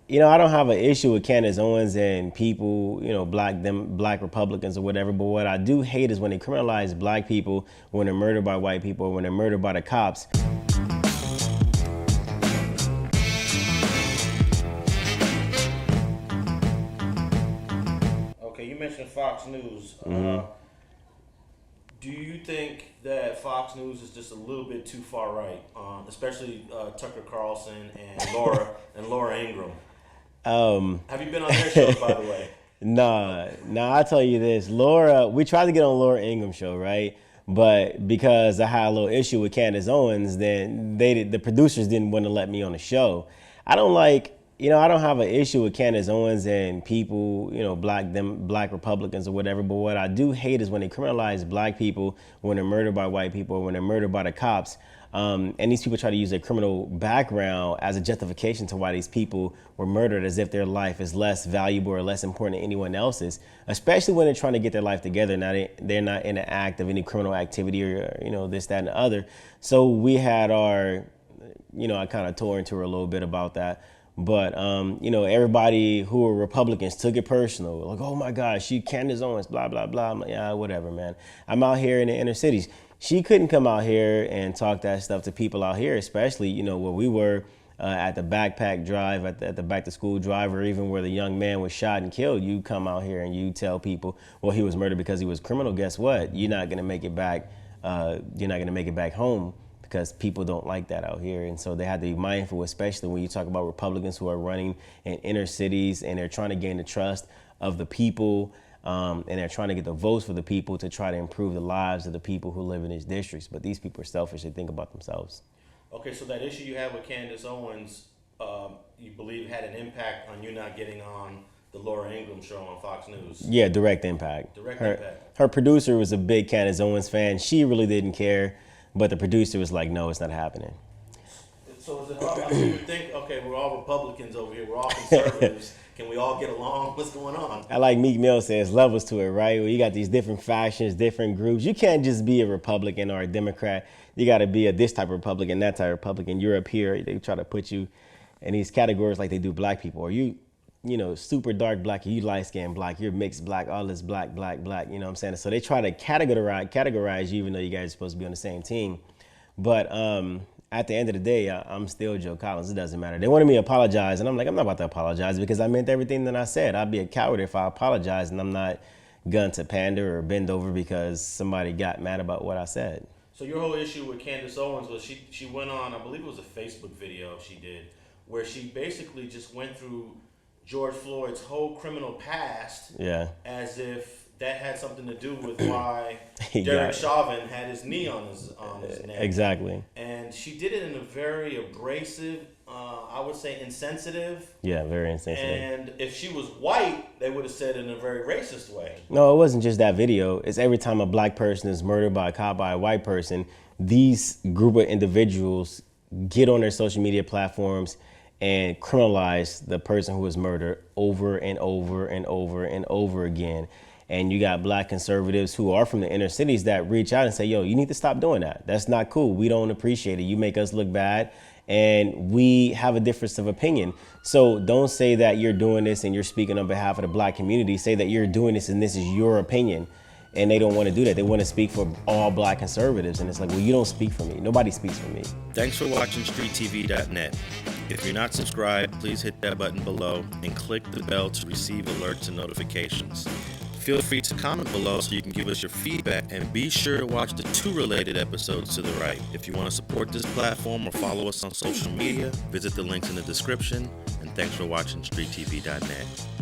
I don't have an issue with Candace Owens and people, black Republicans or whatever. But what I do hate is when they criminalize black people when they're murdered by white people or when they're murdered by the cops. Okay, you mentioned Fox News. Do you think that Fox News is just a little bit too far right, especially Tucker Carlson and Laura Ingraham? Have you been on their shows, by the way? Nah, I'll tell you this. Laura, we tried to get on Laura Ingram's show, right? But because I had a little issue with Candace Owens, then the producers didn't want to let me on the show. I don't I don't have an issue with Candace Owens and people, black Republicans or whatever. But what I do hate is when they criminalize black people when they're murdered by white people or when they're murdered by the cops. And these people try to use their criminal background as a justification to why these people were murdered, as if their life is less valuable or less important than anyone else's, especially when they're trying to get their life together. Now, they're not in the act of any criminal activity or, this, that, and the other. So we had our, I kind of tore into her a little bit about that. But, everybody who were Republicans took it personal. Like, oh, my gosh, Candace Owens, blah, blah, blah. I'm like, yeah, whatever, man. I'm out here in the inner cities. She couldn't come out here and talk that stuff to people out here, especially, where we were at the backpack drive, at the back to school drive, or even where the young man was shot and killed. You come out here and you tell people, well, he was murdered because he was criminal. Guess what? You're not going to make it back. You're not going to make it back home because people don't like that out here. And so they have to be mindful, especially when you talk about Republicans who are running in inner cities and they're trying to gain the trust of the people. And they're trying to get the votes for the people to try to improve the lives of the people who live in these districts. But these people are selfish. They think about themselves. Okay, so that issue you have with Candace Owens, you believe had an impact on you not getting on the Laura Ingraham show on Fox News? Yeah, direct impact. Impact. Her producer was a big Candace Owens fan. She really didn't care. But the producer was like, no, it's not happening. So is it all, you would think, okay, we're all Republicans over here. We're all conservatives. Can we all get along? What's going on? I like Meek Mill says levels to it, right? Where you got these different factions, different groups. You can't just be a Republican or a Democrat. You got to be this type of Republican, that type of Republican. You're up here. They try to put you in these categories like they do black people. Or you super dark black, you light skinned black, you're mixed black, all this black. You know what I'm saying? So they try to categorize you, even though you guys are supposed to be on the same team. But at the end of the day, I'm still Joe Collins. It doesn't matter. They wanted me to apologize, and I'm like, I'm not about to apologize because I meant everything that I said. I'd be a coward if I apologized, and I'm not going to pander or bend over because somebody got mad about what I said. So your whole issue with Candace Owens was she went on, I believe it was a Facebook video she did, where she basically just went through George Floyd's whole criminal past, as if that had something to do with why Derek Chauvin had his knee on his neck. Exactly. And she did it in a very abrasive, I would say insensitive. Yeah, very insensitive. And if she was white, they would have said it in a very racist way. No, it wasn't just that video. It's every time a black person is murdered by a cop by a white person, these group of individuals get on their social media platforms and criminalize the person who was murdered over and over and over and over again. And you got black conservatives who are from the inner cities that reach out and say, yo, you need to stop doing that. That's not cool. We don't appreciate it. You make us look bad and we have a difference of opinion. So don't say that you're doing this and you're speaking on behalf of the black community. Say that you're doing this and this is your opinion. And they don't want to do that. They want to speak for all black conservatives. And it's like, well, you don't speak for me. Nobody speaks for me. Thanks for watching StreetTV.net. If you're not subscribed, please hit that button below and click the bell to receive alerts and notifications. Feel free to comment below so you can give us your feedback, and be sure to watch the 2 related episodes to the right. If you want to support this platform or follow us on social media, visit the links in the description, and thanks for watching StreetTV.net.